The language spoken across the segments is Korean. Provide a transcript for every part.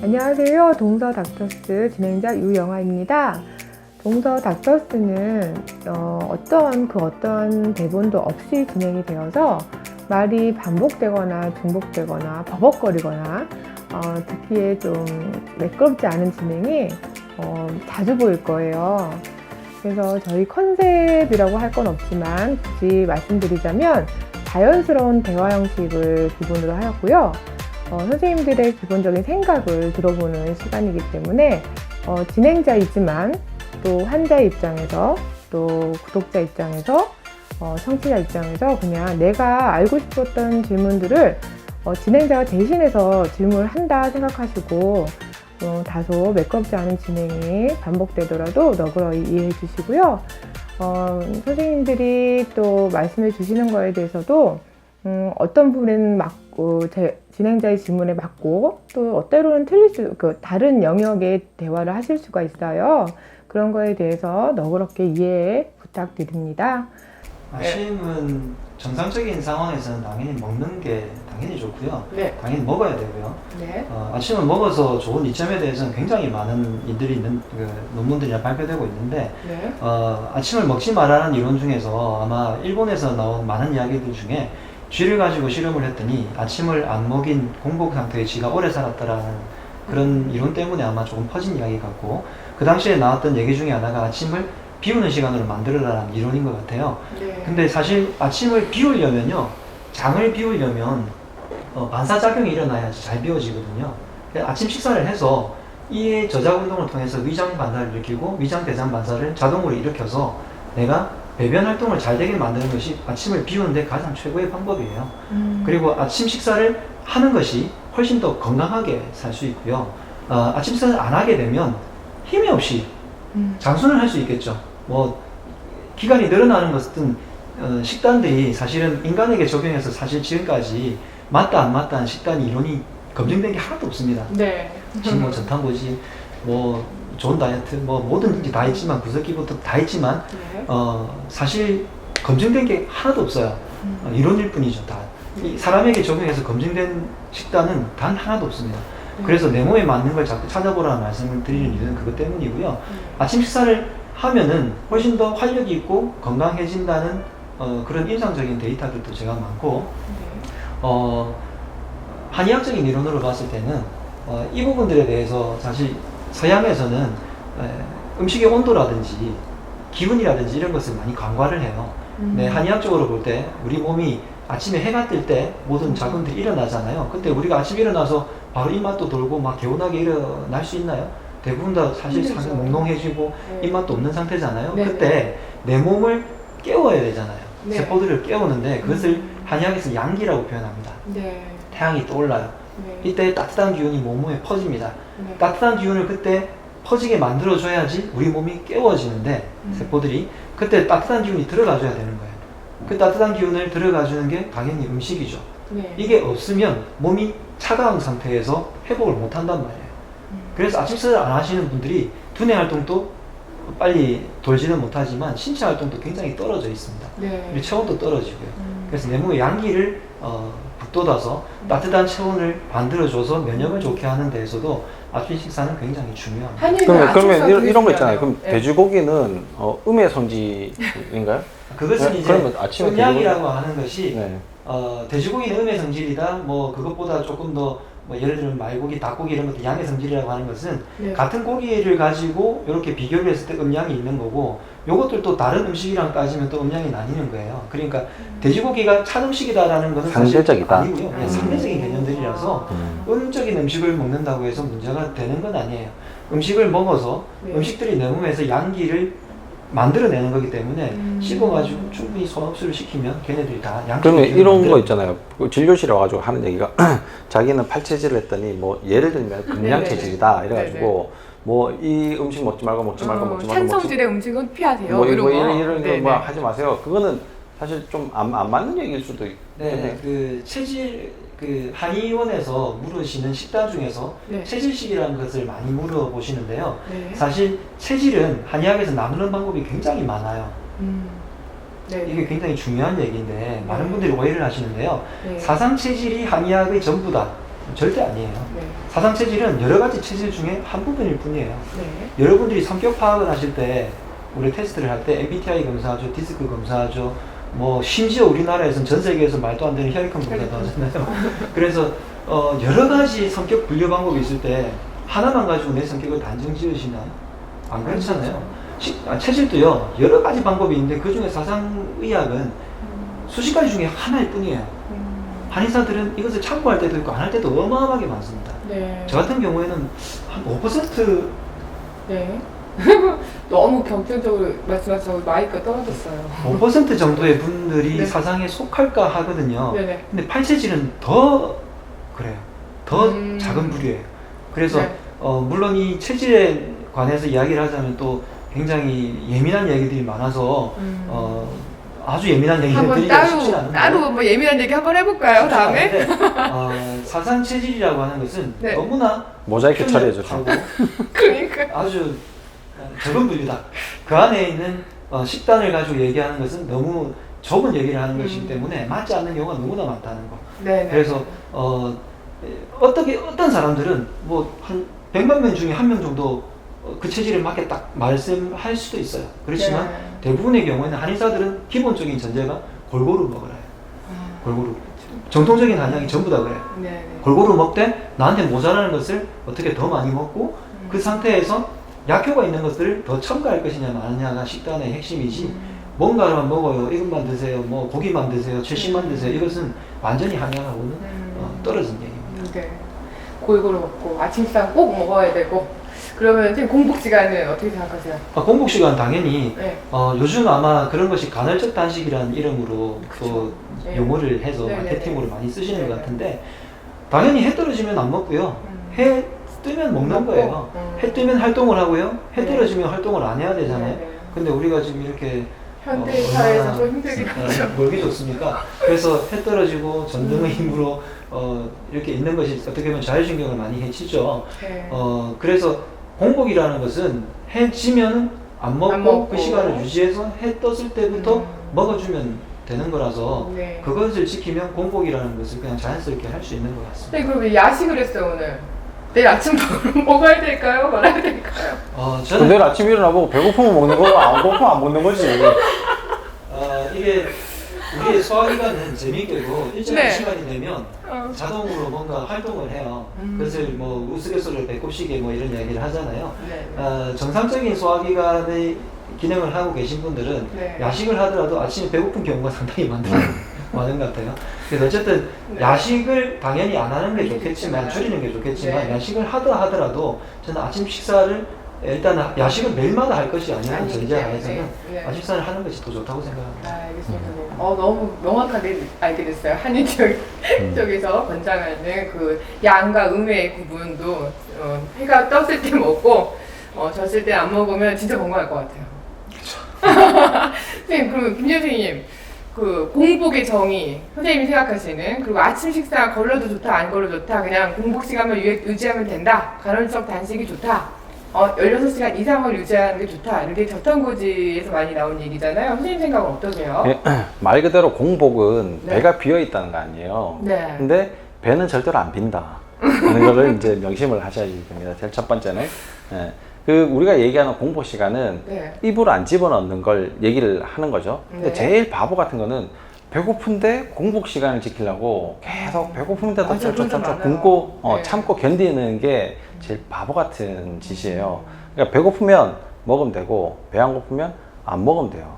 안녕하세요. 동서 닥터스 진행자 유영아입니다. 동서 닥터스는 어떤 대본도 없이 진행이 되어서 말이 반복되거나 중복되거나 버벅거리거나 듣기에 좀 매끄럽지 않은 진행이 자주 보일 거예요. 그래서 저희 컨셉이라고 할 건 없지만 굳이 말씀드리자면 자연스러운 대화 형식을 기본으로 하였고요. 선생님들의 기본적인 생각을 들어보는 시간이기 때문에 진행자이지만 또 환자 입장에서 또 구독자 입장에서 청취자 입장에서 그냥 내가 알고 싶었던 질문들을 진행자가 대신해서 질문을 한다 생각하시고 다소 매끄럽지 않은 진행이 반복되더라도 너그러이 이해해 주시고요. 선생님들이 또 말씀해 주시는 거에 대해서도 어떤 부분은 맞고 진행자의 질문에 맞고 또 때로는 다른 영역의 대화를 하실 수가 있어요. 그런 거에 대해서 너그럽게 이해 부탁드립니다. 아침은 정상적인 상황에서는 당연히 먹는 게 당연히 좋고요. 네. 당연히 먹어야 되고요. 네. 아침을 먹어서 좋은 이점에 대해서는 굉장히 많은 일들이 있는 논문들이 발표되고 있는데 네. 아침을 먹지 말라는 이론 중에서 아마 일본에서 나온 많은 이야기들 중에 쥐를 가지고 실험을 했더니 아침을 안 먹인 공복 상태의 쥐가 오래 살았다라는 그런 이론 때문에 아마 조금 퍼진 이야기 같고, 그 당시에 나왔던 얘기 중에 하나가 아침을 비우는 시간으로 만들어라는 이론인 것 같아요. 네. 근데 사실 아침을 비우려면요, 장을 비우려면 반사작용이 일어나야지 잘 비워지거든요. 아침 식사를 해서 이 저작 운동을 통해서 위장 반사를 일으키고 위장 대장 반사를 자동으로 일으켜서 내가 배변 활동을 잘 되게 만드는 것이 아침을 비우는데 가장 최고의 방법이에요. 그리고 아침 식사를 하는 것이 훨씬 더 건강하게 살 수 있고요. 아침 식사를 안 하게 되면 힘이 없이 장순을 할 수 있겠죠. 기간이 늘어나는 것은 식단들이 사실은 인간에게 적용해서 사실 지금까지 맞다 안 맞다 한 식단 이론이 검증된 게 하나도 없습니다. 네. 지금 전탄고지, 좋은 다이어트, 뭐든지 다 있지만, 구석기부터 다 있지만, 네. 사실 검증된 게 하나도 없어요. 이론일 뿐이죠, 다. 이 사람에게 적용해서 검증된 식단은 단 하나도 없습니다. 그래서 내 몸에 맞는 걸 자꾸 찾아보라는 말씀을 드리는 이유는 그것 때문이고요. 아침 식사를 하면은 훨씬 더 활력이 있고 건강해진다는 그런 인상적인 데이터들도 제가 많고, 한의학적인 이론으로 봤을 때는 이 부분들에 대해서 사실 서양에서는 음식의 온도라든지 기운이라든지 이런 것을 많이 간과를 해요. 네, 한의학적으로 볼 때 우리 몸이 아침에 해가 뜰 때 모든 작용들이 일어나잖아요. 그때 우리가 아침에 일어나서 바로 입맛도 돌고 막 개운하게 일어날 수 있나요? 대부분 다 사실 상당히 몽롱해지고 네. 입맛도 없는 상태잖아요. 네. 그때 내 몸을 깨워야 되잖아요. 네. 세포들을 깨우는데 그것을 한의학에서 양기라고 표현합니다. 네. 태양이 떠올라요. 네. 이때 따뜻한 기운이 몸에 퍼집니다. 네. 따뜻한 기운을 그때 퍼지게 만들어줘야지 우리 몸이 깨워지는데 세포들이 그때 따뜻한 기운이 들어가줘야 되는 거예요. 그 따뜻한 기운을 들어가주는 게 당연히 음식이죠. 네. 이게 없으면 몸이 차가운 상태에서 회복을 못 한단 말이에요. 그래서 아침 식사를 안 하시는 분들이 두뇌 활동도 빨리 돌지는 못하지만 신체 활동도 굉장히 떨어져 있습니다. 네. 그리고 체온도 떨어지고요. 그래서 내 몸의 양기를 북돋아서 따뜻한 체온을 만들어줘서 면역을 좋게 하는 데에서도 아침 식사는 굉장히 중요합니다. 그러면 이런 거 있잖아요. 그럼 네. 돼지고기는 음의 성질인가요? 그것은 네, 이제 그러면 아침에 음양이라고 하는 것이 네. 돼지고기는 음의 성질이다. 그것보다 조금 더 예를 들면 말고기, 닭고기 이런 것도 양의 성질이라고 하는 것은 네. 같은 고기를 가지고 이렇게 비교를 했을 때 음양이 있는 거고, 요것들도 다른 음식이랑 따지면 또 음양이 나뉘는 거예요. 그러니까 돼지고기가 찬 음식이다라는 것은 상대적이다. 사실 아니고요. 그냥 상대적인 개념들이라서 음적인 음식을 먹는다고 해서 문제가 되는 건 아니에요. 음식을 먹어서 네. 음식들이 내 몸에서 양기를 만들어내는 거기 때문에 씹어가지고 충분히 소화 흡수를 시키면 걔네들이 다 양기. 그러면 이런 거 있잖아요. 진료실에 와가지고 하는 얘기가 자기는 팔체질을 했더니 예를 들면 금양체질이다 이래가지고 이 음식 먹지 말고 찬성질의 음식은 피하세요. 이런 네, 거 네. 하지 마세요. 그거는 사실 좀 안 맞는 얘기일 수도 있겠네요. 한의원에서 물으시는 식단 중에서 네. 체질식이라는 것을 많이 물어보시는데요. 네. 사실 체질은 한의학에서 나누는 방법이 굉장히 많아요. 네. 이게 굉장히 중요한 얘기인데 많은 분들이 오해를 하시는데요. 네. 사상 체질이 한의학의 전부다. 절대 아니에요. 네. 사상 체질은 여러 가지 체질 중에 한 부분일 뿐이에요. 네. 여러분들이 성격 파악을 하실 때 우리 테스트를 할 때 MBTI 검사하죠, 디스크 검사하죠, 뭐 심지어 우리나라에서는 전 세계에서 말도 안 되는 혈액형 검사도 하잖아요. 그래서 여러 가지 성격 분류 방법이 있을 때 하나만 가지고 내 성격을 단정 지으시나요? 안 그렇잖아요. 체질도요 여러 가지 방법이 있는데 그 중에 사상의학은 수십 가지 중에 하나일 뿐이에요. 한의사들은 이것을 참고할 때도 있고 안 할 때도 어마어마하게 많습니다. 네. 저 같은 경우에는 한 5% 네. 너무 경쟁적으로 말씀하셔서 마이크가 떨어졌어요. 5% 정도의 분들이 네. 사상에 속할까 하거든요. 네네. 근데 팔체질은 더 그래요. 더 작은 부류예요. 그래서 네. 물론 이 체질에 관해서 이야기를 하자면 또 굉장히 예민한 얘기들이 많아서 아주 예민한 얘기를 한번 드리기가 쉽지 않은데 따로 뭐 예민한 얘기 한번 해볼까요? 다음에? 사상 체질이라고 하는 것은 네. 너무나 모자이크 처리해줘. 편협하고 그러니까. 아주 적은 분류다. 그 안에 있는 식단을 가지고 얘기하는 것은 너무 좁은 얘기를 하는 것이기 때문에 맞지 않는 경우가 너무나 많다는 거. 네. 그래서 어떤 사람들은 뭐 한 100만 명 중에 한 명 정도 그 체질에 맞게 딱 말씀할 수도 있어요. 그렇지만 네. 대부분의 경우에는 한의사들은 기본적인 전제가 골고루 먹으라 해요. 골고루. 정통적인 한약이 전부 다 그래요. 네. 골고루 먹되 나한테 모자라는 것을 어떻게 더 많이 먹고 그 상태에서 약효가 있는 것들을 더 첨가할 것이냐 마느냐가 식단의 핵심이지 뭔가만 먹어요, 이것만 드세요, 뭐 고기만 드세요, 채식만 드세요, 이것은 완전히 한약하고는 떨어진 얘기입니다. 네. 골고루 먹고 아침 식사 꼭 먹어야 되고. 그러면 지금 공복 시간은 어떻게 생각하세요? 공복 시간 당연히 네. 요즘 아마 그런 것이 간헐적 단식이라는 이름으로 또 네. 용어를 해서 네네네. 마케팅으로 많이 쓰시는 네네. 것 같은데 당연히 해 떨어지면 안 먹고요. 해 뜨면 먹는 먹고, 거예요. 해 뜨면 활동을 하고요. 해 네. 떨어지면 활동을 안 해야 되잖아요. 네네. 근데 우리가 지금 이렇게 현대 사회에서 얼마나 좀 힘들게 하죠. 멀기 좋습니까? 그래서 해 떨어지고 전등의 힘으로 이렇게 있는 것이 어떻게 보면 자율신경을 많이 해치죠. 네. 그래서 공복이라는 것은 해 지면 안 먹고, 안 먹고. 그 시간을 유지해서 해 떴을 때부터 먹어주면 되는 거라서 네. 그것을 지키면 공복이라는 것을 그냥 자연스럽게 할 수 있는 것 같습니다. 네, 그럼 왜 야식을 했어요 오늘? 내일 아침 먹어야 될까요? 말아야 될까요? 저는 내일 아침 일어나보고 배고프면 먹는 거고 안 고프면 안 먹는 거지. 이게 우리의 소화기관은 재미있게도 일정한 네. 시간이 되면 자동으로 뭔가 활동을 해요. 그것을 뭐 우스갯소리로 배꼽시계 뭐 이런 이야기를 하잖아요. 네. 정상적인 소화기관의 기능을 하고 계신 분들은 네. 야식을 하더라도 아침에 배고픈 경우가 상당히 많은 것 같아요. 그래서 어쨌든 네. 야식을 당연히 안 하는 게 그렇죠. 좋겠지만 줄이는 게 좋겠지만 네. 야식을 하더라도 저는 아침 식사를 일단 야식을 매일마다 할 것이 아니라는 아니기 전제하에서는 때문에, 네. 아침 식사를 하는 것이 더 좋다고 생각합니다. 알겠습니다. 너무 명확하게 알게 됐어요. 한의 쪽에서 권장하는 그 양과 음의 구분도 해가 떴을 때 먹고 졌을 때 안 먹으면 진짜 건강할 것 같아요. 선생님, 그럼 김 선생님, 그 공복의 정의 선생님이 생각하시는 그리고 아침 식사 걸러도 좋다 안 걸러도 좋다 그냥 공복 시간만 유지하면 된다 간헐적 단식이 좋다 16시간 이상을 유지하는 게 좋다 이렇게 저탄고지에서 많이 나온 얘기잖아요. 선생님 생각은 어떠세요? 말 그대로 공복은 네. 배가 비어 있다는 거 아니에요. 네. 근데 배는 절대로 안 빈다. 하는 거를 이제 명심을 하셔야 됩니다. 제일 첫 번째는. 그 우리가 얘기하는 공복 시간은 네. 입으로 안 집어넣는 걸 얘기를 하는 거죠. 근데 네. 제일 바보 같은 거는 배고픈데 공복 시간을 지키려고 계속 배고픈데도 맞아, 그런 사람 쩍쩍쩍 많아요. 굶고 네. 참고 견디는 게 제일 바보 같은 짓이에요. 그러니까 배고프면 먹으면 되고 배 안 고프면 안 먹으면 돼요.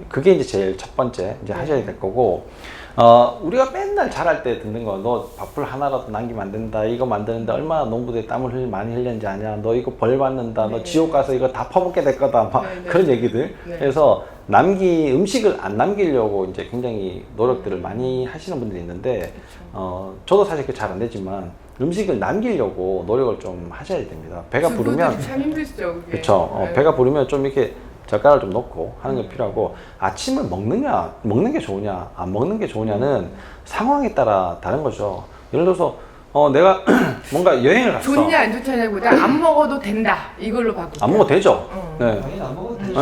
그게 이제 제일 첫 번째 이제 하셔야 될 거고 우리가 맨날 잘할 때 듣는 거 너 밥풀 하나라도 남기면 안 된다 이거 만드는데 얼마나 농부들이 땀을 많이 흘렸는지 아냐 너 이거 벌 받는다 너 네. 지옥 가서 이거 다 퍼먹게 될 거다 막 네, 네. 그런 얘기들 네. 그래서 음식을 안 남기려고 이제 굉장히 노력들을 많이 하시는 분들이 있는데 저도 사실 그게 잘 안 되지만 음식을 남기려고 노력을 좀 하셔야 됩니다. 배가 부르면 참 힘드시죠 그게. 그렇죠. 네. 배가 부르면 좀 이렇게 젓가락을 좀 넣고 하는 게 필요하고 아침을 먹는 게 좋으냐 안 먹는 게 좋으냐는 상황에 따라 다른 거죠. 예를 들어서 내가 뭔가 여행을 갔어. 좋냐 안 좋냐보다 안 먹어도 된다 이걸로 바꾸세요. 안 먹어도 되죠. 네. 당연히 안 먹어도 되죠.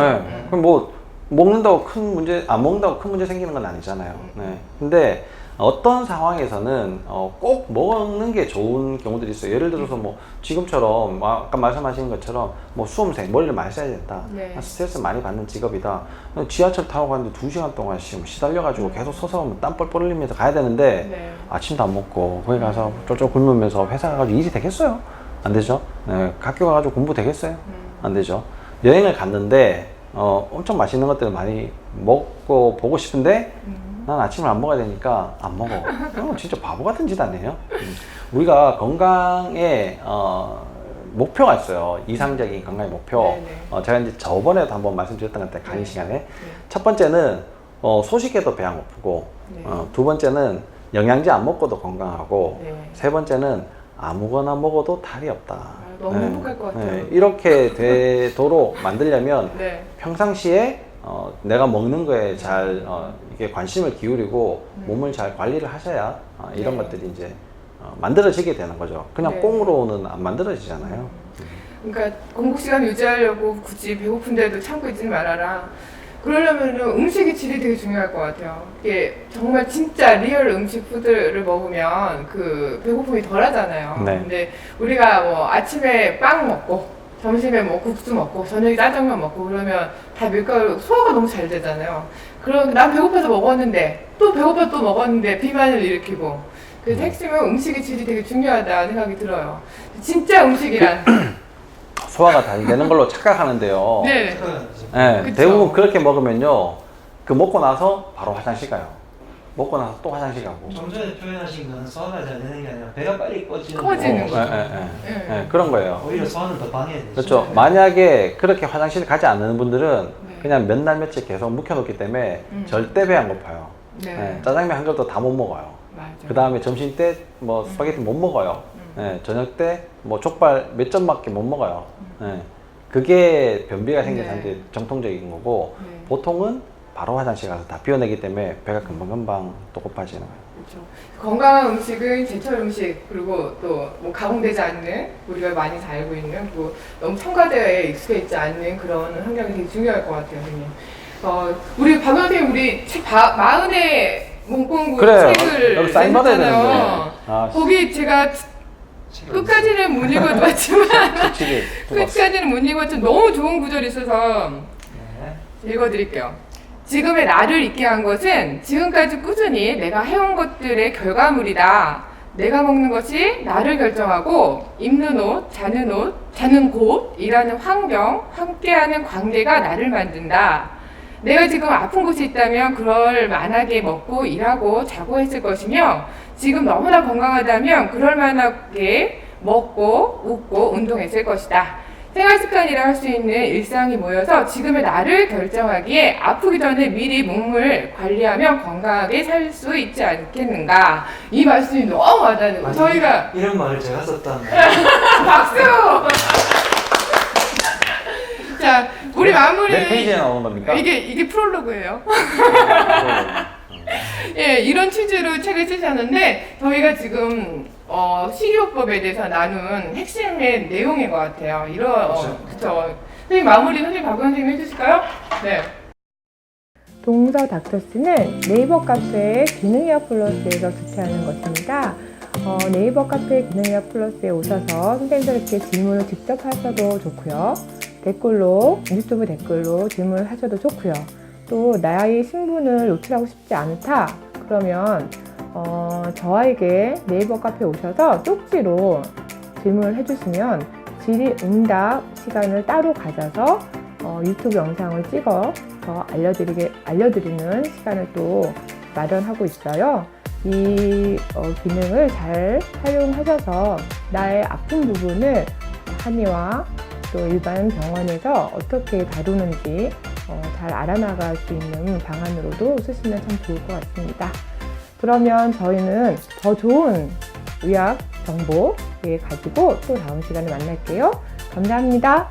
그럼 뭐 먹는다고 큰 문제 안 먹는다고 큰 문제 생기는 건 아니잖아요. 네. 근데 어떤 상황에서는 꼭 먹는 게 좋은 경우들이 있어요. 예를 들어서 뭐 지금처럼 아까 말씀하신 것처럼 뭐 수험생 머리를 많이 써야 된다. 네. 스트레스 많이 받는 직업이다. 지하철 타고 가는데 2시간 동안 지금 시달려가지고 계속 서서 땀 뻘뻘 흘리면서 가야 되는데 네. 아침도 안 먹고 거기 가서 쫄쫄 굶으면서 회사 가가지고 일이 되겠어요? 안 되죠. 네, 학교 가가지고 공부 되겠어요? 안 되죠. 여행을 갔는데 엄청 맛있는 것들을 많이 먹고 보고 싶은데 난 아침을 안 먹어야 되니까 안 먹어. 그럼 진짜 바보 같은 짓 아니에요? 우리가 건강에 목표가 있어요. 이상적인 건강의 목표. 네네. 제가 이제 저번에도 한번 말씀드렸던 것 같아요. 강의 네. 시간에. 네. 첫 번째는 소식에도 배 안 고프고, 네. 두 번째는 영양제 안 먹고도 건강하고, 네. 세 번째는 아무거나 먹어도 탈이 없다. 너무 행복할 것 같아요. 이렇게 되도록 만들려면 네. 평상시에 내가 먹는 거에 잘 이게 관심을 기울이고 몸을 잘 관리를 하셔야 이런 네. 것들이 이제 만들어지게 되는 거죠. 그냥 네. 꽁으로는 안 만들어지잖아요. 그러니까 공복 시간 유지하려고 굳이 배고픈데도 참고 있지 말아라. 그러려면 음식의 질이 되게 중요할 것 같아요. 이게 정말 진짜 리얼 음식 푸드를 먹으면 그 배고픔이 덜 하잖아요. 네. 근데 우리가 뭐 아침에 빵 먹고 점심에 뭐 국수 먹고 저녁에 짜장면 먹고 그러면 다 밀가루 소화가 너무 잘 되잖아요. 그럼 난 배고파서 먹었는데 또 배고파 또 먹었는데 비만을 일으키고 그래서 핵심은 음식의 질이 되게 중요하다 생각이 들어요. 진짜 음식이란 소화가 잘 되는 걸로 착각하는데요. 네. 네, 그쵸. 대부분 그렇게 먹으면요. 그 먹고 나서 바로 화장실 가요. 먹고 나서 또 화장실 가고. 좀 전에 표현하신 건 소화가 잘 되는 게 아니라 배가 빨리 꺼지는 꺼지는 거고, 거죠. 네, 그런 거예요. 오히려 소화는 더 방해되죠. 그렇죠. 만약에 그렇게 화장실 가지 않는 분들은 네. 그냥 몇 날 며칠 계속 묵혀놓기 때문에 절대 배 안 고파요. 네. 네, 짜장면 한 그릇도 다 못 먹어요. 맞아. 그 다음에 점심 때 뭐 스파게티 못 먹어요. 네, 저녁 때 뭐 족발 몇 점밖에 못 먹어요. 네, 그게 변비가 생겨서 네. 이제 정통적인 거고 네. 보통은 바로 화장실 가서 다 비워내기 때문에 배가 금방금방 또 고파지는 거예요. 그렇죠. 건강한 음식은 제철 음식 그리고 또 뭐 가공되지 않는 우리가 많이 잘 알고 있는 또 너무 첨가되어 익숙해 있지 않는 그런 환경이 되게 중요할 것 같아요, 선생님. 우리 박 선생님 우리 책 마흔의 문공부 그래요. 책을 여기 사인 받아야 되는데. 내셨잖아요. 아, 거기 제가 끝까지는 못 읽어봤지만 솔직히 끝까지는 못 읽었지만 너무 좋은 구절이 있어서 네. 읽어드릴게요. 지금의 나를 있게 한 것은 지금까지 꾸준히 내가 해온 것들의 결과물이다. 내가 먹는 것이 나를 결정하고 입는 옷, 자는 곳, 일하는 환경, 함께하는 관계가 나를 만든다. 내가 지금 아픈 곳이 있다면 그럴 만하게 먹고 일하고 자고 했을 것이며 지금 너무나 건강하다면 그럴 만하게 먹고 웃고 운동했을 것이다. 생활 습관이라 할 수 있는 일상이 모여서 지금의 나를 결정하기에 아프기 전에 미리 몸을 관리하면 건강하게 살 수 있지 않겠는가. 이 말씀이 너무 와닿는 거예요. 저희가 이런 말을 제가 썼다는 박수! 자, 우리 마무리. 몇 페이지에 나오는 겁니까? 이게 프롤로그예요. 예, 이런 취지로 책을 쓰셨는데 저희가 지금 식이요법에 대해서 나눈 핵심의 내용인 것 같아요. 그쵸. 선생님 마무리 선생님 박 선생님 해주실까요? 네. 동서 닥터스는 네이버 카페 기능의학 플러스에서 주최하는 것입니다. 네이버 카페 기능의학 플러스에 오셔서 선생님들께 질문을 직접 하셔도 좋고요. 댓글로 유튜브 댓글로 질문을 하셔도 좋고요. 또 나의 신분을 노출하고 싶지 않다 그러면 저에게 네이버 카페에 오셔서 쪽지로 질문을 해주시면 질의 응답 시간을 따로 가져서 유튜브 영상을 찍어서 알려드리는 시간을 또 마련하고 있어요. 이 기능을 잘 활용하셔서 나의 아픈 부분을 한의와 또 일반 병원에서 어떻게 다루는지 잘 알아나갈 수 있는 방안으로도 쓰시면 참 좋을 것 같습니다. 그러면 저희는 더 좋은 의학 정보 가지고 또 다음 시간에 만날게요. 감사합니다.